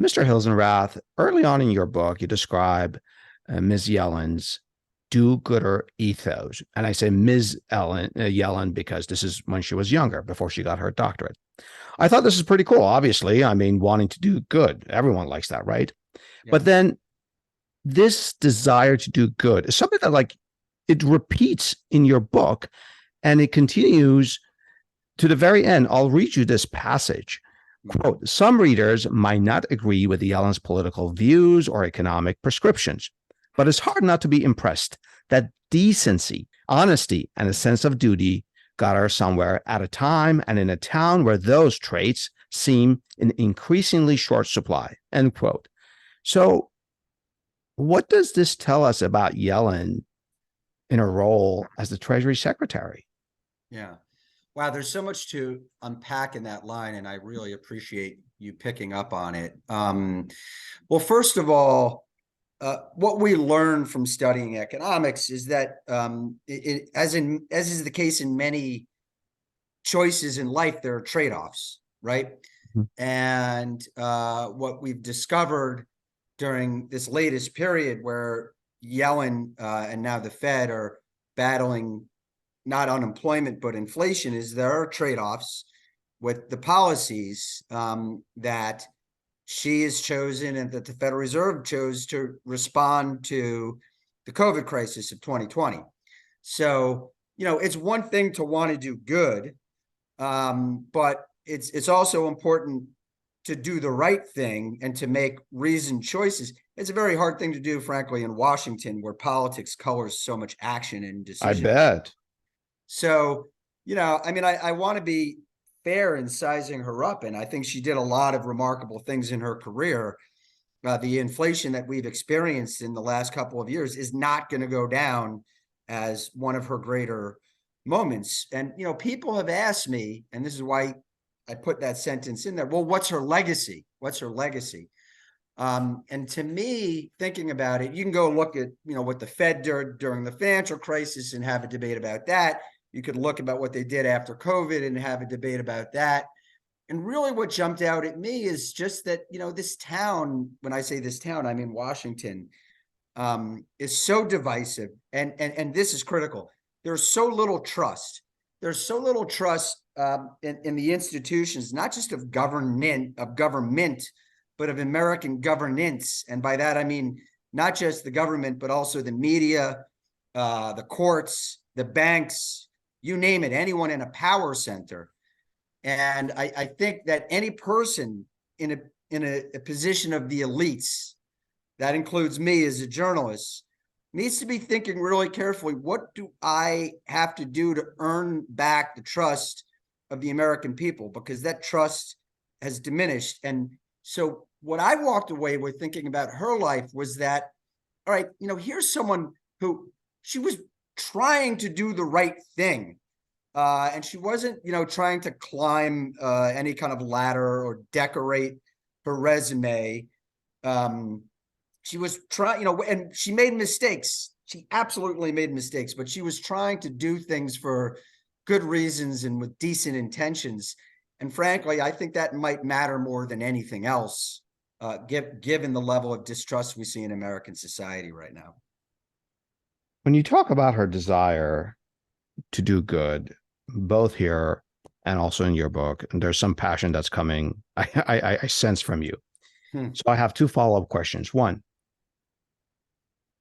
Mr. Hilsenrath, early on in your book, you describe Ms. Yellen's do-gooder ethos. And I say Ms. Yellen because this is when she was younger, before she got her doctorate. I thought this is pretty cool, obviously. I mean, wanting to do good. Everyone likes that, right? Yeah. But then this desire to do good is something that, like, it repeats in your book and it continues to the very end. I'll read you this passage. Quote, some readers might not agree with Yellen's political views or economic prescriptions, but it's hard not to be impressed that decency, honesty, and a sense of duty got her somewhere at a time and in a town where those traits seem in increasingly short supply, end quote. So what does this tell us about Yellen in her role as the Treasury Secretary? Yeah. Wow, there's so much to unpack in that line, and I really appreciate you picking up on it. Well, first of all, what we learn from studying economics is that, as is the case in many choices in life, there are trade-offs, right? Mm-hmm. And what we've discovered during this latest period, where Yellen and now the Fed are battling not unemployment, but inflation, is there are trade-offs with the policies that she has chosen and that the Federal Reserve chose to respond to the COVID crisis of 2020. So, it's one thing to want to do good, but it's also important to do the right thing and to make reasoned choices. It's a very hard thing to do, frankly, in Washington, where politics colors so much action and I decision. bet. So, I want to be fair in sizing her up, and I think she did a lot of remarkable things in her career. The inflation that we've experienced in the last couple of years is not going to go down as one of her greater moments. And, people have asked me, and this is why I put that sentence in there, well, what's her legacy? What's her legacy? And to me, thinking about it, you can go look at, what the Fed did during the financial crisis and have a debate about that. You could look about what they did after COVID and have a debate about that. And really what jumped out at me is just that, this town, when I say this town, I mean Washington, is so divisive. And this is critical. There's so little trust. There's so little trust in the institutions, not just of government, but of American governance. And by that, I mean, not just the government, but also the media, the courts, the banks, you name it, anyone in a power center. And I think that any person in a position of the elites, that includes me as a journalist, needs to be thinking really carefully, what do I have to do to earn back the trust of the American people? Because that trust has diminished. And so what I walked away with thinking about her life was that, all right, here's someone who she was trying to do the right thing. And she wasn't, trying to climb any kind of ladder or decorate her resume. She was trying, and she made mistakes. She absolutely made mistakes, but she was trying to do things for good reasons and with decent intentions. And frankly, I think that might matter more than anything else, given the level of distrust we see in American society right now. When you talk about her desire to do good, both here and also in your book, and there's some passion that's coming, I sense from you. So I have two follow-up questions. One,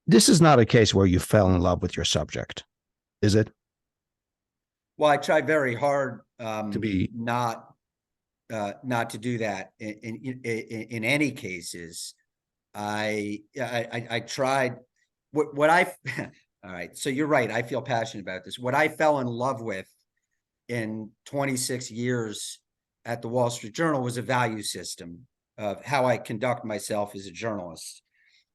this is not a case where you fell in love with your subject, is it? Well, I try very hard To be not to do that in any cases. I tried what I all right. So you're right. I feel passionate about this. What I fell in love with in 26 years at the Wall Street Journal was a value system of how I conduct myself as a journalist.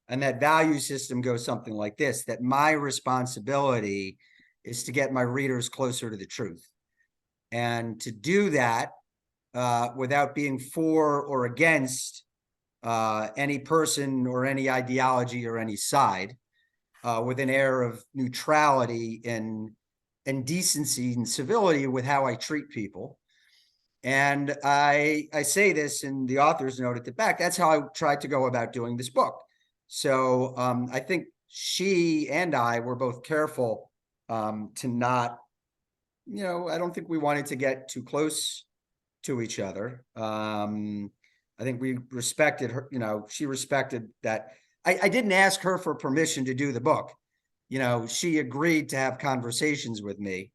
And that value system goes something like this, that my responsibility is to get my readers closer to the truth. And to do that without being for or against any person or any ideology or any side, with an air of neutrality and decency and civility with how I treat people. And I say this in the author's note at the back. That's how I tried to go about doing this book. So I think she and I were both careful to not, I don't think we wanted to get too close to each other. I think we respected her, she respected that. I didn't ask her for permission to do the book. She agreed to have conversations with me.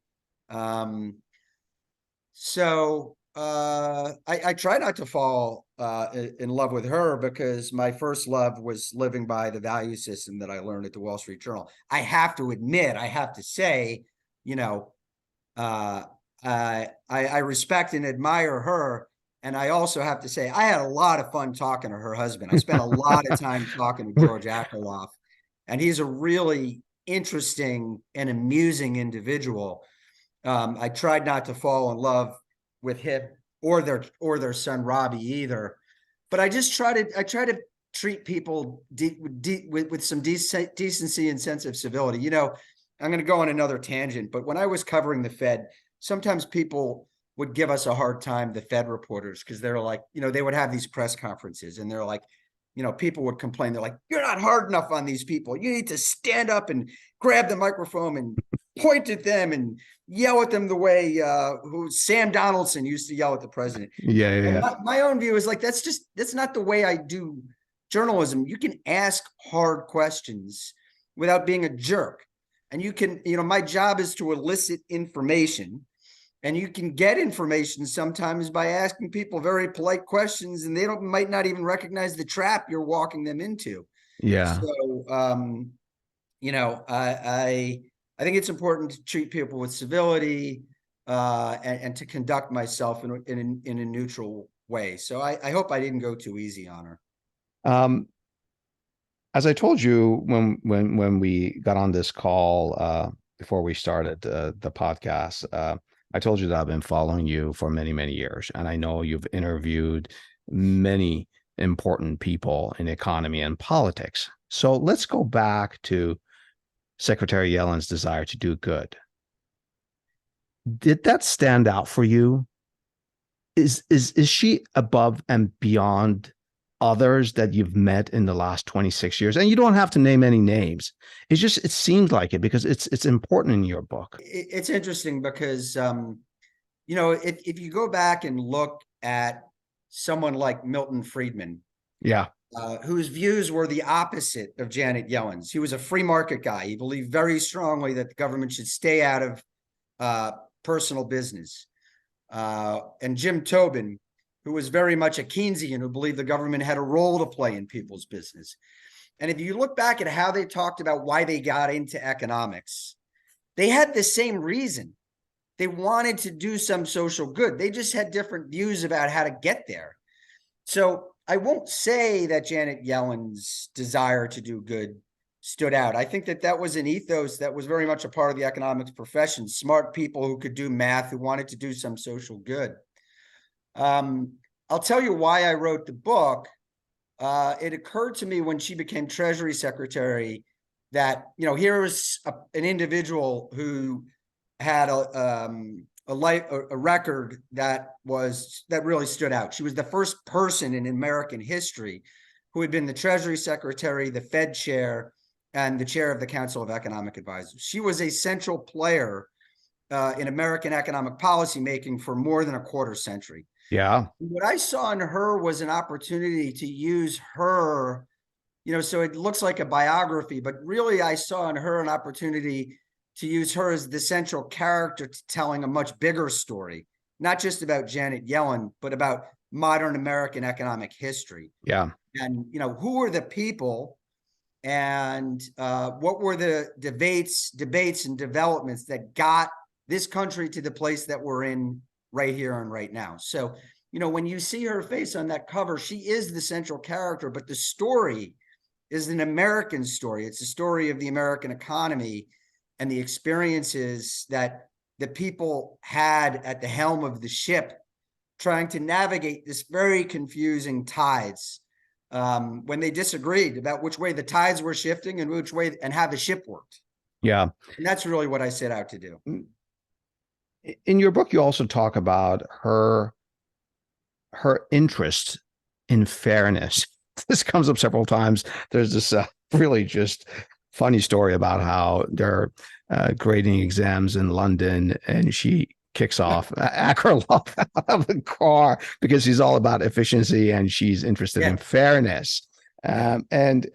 So I try not to fall in love with her, because my first love was living by the value system that I learned at the Wall Street Journal. I have to admit, I have to say, uh, I respect and admire her. And I also have to say, I had a lot of fun talking to her husband. I spent a lot of time talking to George Akerlof, and he's a really interesting and amusing individual. I tried not to fall in love with him or their son Robbie either, but I try to treat people with some decency and sense of civility. I'm going to go on another tangent, but when I was covering the Fed, sometimes people would give us a hard time, the Fed reporters, because they're like, they would have these press conferences, and they're like, people would complain. They're like, you're not hard enough on these people. You need to stand up and grab the microphone and point at them and yell at them the way who Sam Donaldson used to yell at the president. Yeah, yeah, And yeah. my own view is like, that's not the way I do journalism. You can ask hard questions without being a jerk. And you can, my job is to elicit information, and you can get information sometimes by asking people very polite questions, and they might not even recognize the trap you're walking them into. Yeah. So, I think it's important to treat people with civility, and to conduct myself in a neutral way. So I hope I didn't go too easy on her. Um, as I told you when we got on this call before we started the podcast, I told you that I've been following you for many, many years, and I know you've interviewed many important people in economy and politics. So let's go back to Secretary Yellen's desire to do good. Did that stand out for you? Is she above and beyond others that you've met in the last 26 years? And you don't have to name any names. It seems like it, because it's important in your book. It's interesting because, if you go back and look at someone like Milton Friedman, Yeah. Whose views were the opposite of Janet Yellen's. He was a free market guy. He believed very strongly that the government should stay out of personal business. And Jim Tobin, who was very much a Keynesian, who believed the government had a role to play in people's business. And if you look back at how they talked about why they got into economics, they had the same reason. They wanted to do some social good. They just had different views about how to get there. So I won't say that Janet Yellen's desire to do good stood out. I think that was an ethos that was very much a part of the economics profession. Smart people who could do math, who wanted to do some social good. I'll tell you why I wrote the book. It occurred to me when she became Treasury Secretary that, here was an individual who had a record that really stood out. She was the first person in American history who had been the Treasury Secretary, the Fed chair, and the chair of the Council of Economic Advisors. She was a central player in American economic policy making for more than a quarter century. Yeah. What I saw in her was an opportunity to use her, so it looks like a biography, but really I saw in her an opportunity to use her as the central character to telling a much bigger story, not just about Janet Yellen, but about modern American economic history. Yeah. And, who were the people, and what were the debates and developments that got this country to the place that we're in right here and right now. So, when you see her face on that cover, she is the central character, but the story is an American story. It's a story of the American economy and the experiences that the people had at the helm of the ship, trying to navigate this very confusing tides, when they disagreed about which way the tides were shifting and which way and how the ship worked. Yeah. And that's really what I set out to do. In your book, you also talk about her her interest in fairness. This comes up several times. There's this really just funny story about how they're grading exams in London, and she kicks off Akerlof out of the car because she's all about efficiency and she's interested in Yeah. fairness. Yeah. And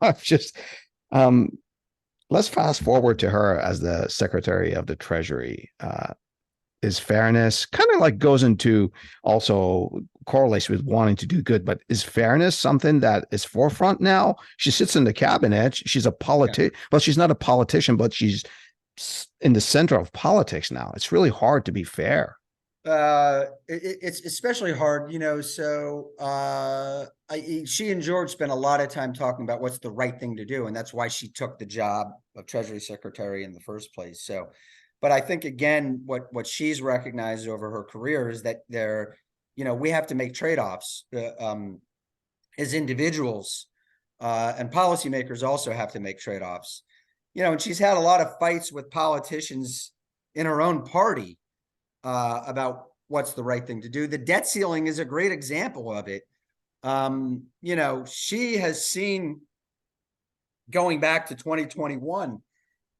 I've just let's fast forward to her as the Secretary of the Treasury. Is fairness kind of like goes into also correlates with wanting to do good, but is fairness something that is forefront now? She sits in the cabinet. She's a politician. Well, she's not a politician, but she's in the center of politics now. It's really hard to be fair. It's especially hard, so she and George spent a lot of time talking about what's the right thing to do, and that's why she took the job of Treasury Secretary in the first place. So, but I think again, what she's recognized over her career is that we have to make trade-offs as individuals, and policymakers also have to make trade-offs. And she's had a lot of fights with politicians in her own party about what's the right thing to do. The debt ceiling is a great example of it. She has seen, going back to 2021,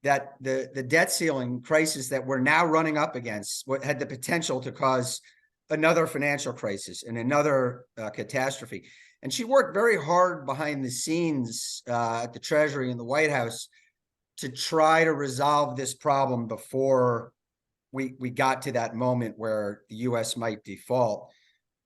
that the debt ceiling crisis that we're now running up against what had the potential to cause another financial crisis and another catastrophe. And she worked very hard behind the scenes at the Treasury and the White House to try to resolve this problem before we got to that moment where the U.S. might default.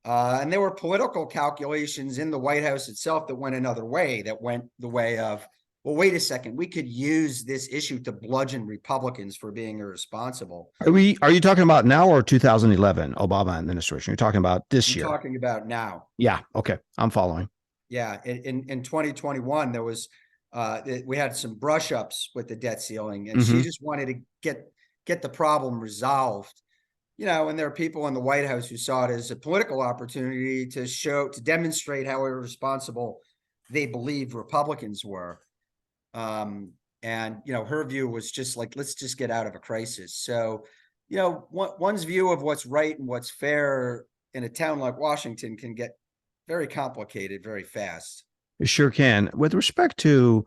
And there were political calculations in the White House itself that went another way, that went the way of, well, wait a second, we could use this issue to bludgeon Republicans for being irresponsible. Are you talking about now or 2011 Obama administration? You're talking about this year? I'm talking about now. Yeah. Okay. I'm following. Yeah. In 2021, there was we had some brush ups with the debt ceiling, and she just wanted to get the problem resolved. And there are people in the White House who saw it as a political opportunity to demonstrate how irresponsible they believed Republicans were. And her view was just like, let's just get out of a crisis. So, one's view of what's right and what's fair in a town like Washington can get very complicated very fast. It sure can. With respect to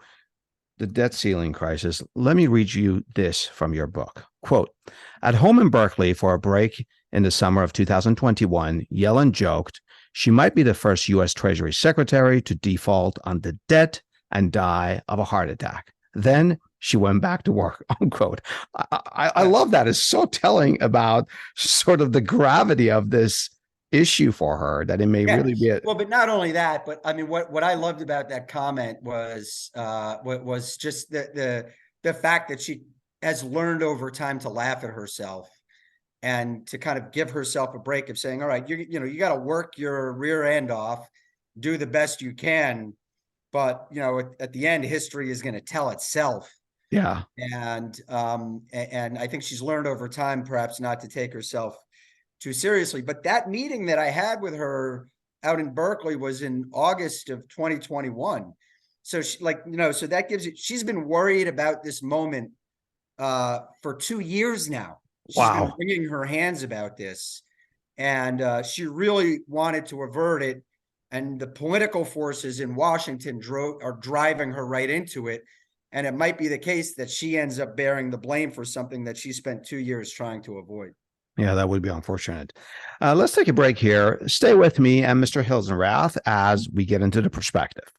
the debt ceiling crisis, let me read you this from your book. Quote, at home in Berkeley for a break in the summer of 2021, Yellen joked she might be the first U.S. Treasury Secretary to default on the debt and die of a heart attack. Then she went back to work, unquote. I love that. It's so telling about sort of the gravity of this issue for her, that it may really be well, but not only that, but I mean, what I loved about that comment was just the fact that she has learned over time to laugh at herself and to kind of give herself a break of saying, all right, you got to work your rear end off, do the best you can, but at the end, history is going to tell itself. Yeah. And I think she's learned over time perhaps not to take herself too seriously. But that meeting that I had with her out in Berkeley was in August of 2021. So so that gives it, she's been worried about this moment for 2 years now. She's been wringing her hands about this, and she really wanted to avert it. And the political forces in Washington are driving her right into it. And it might be the case that she ends up bearing the blame for something that she spent 2 years trying to avoid. Yeah, that would be unfortunate. Let's take a break here. Stay with me and Mr. Hilsenrath as we get into the perspective.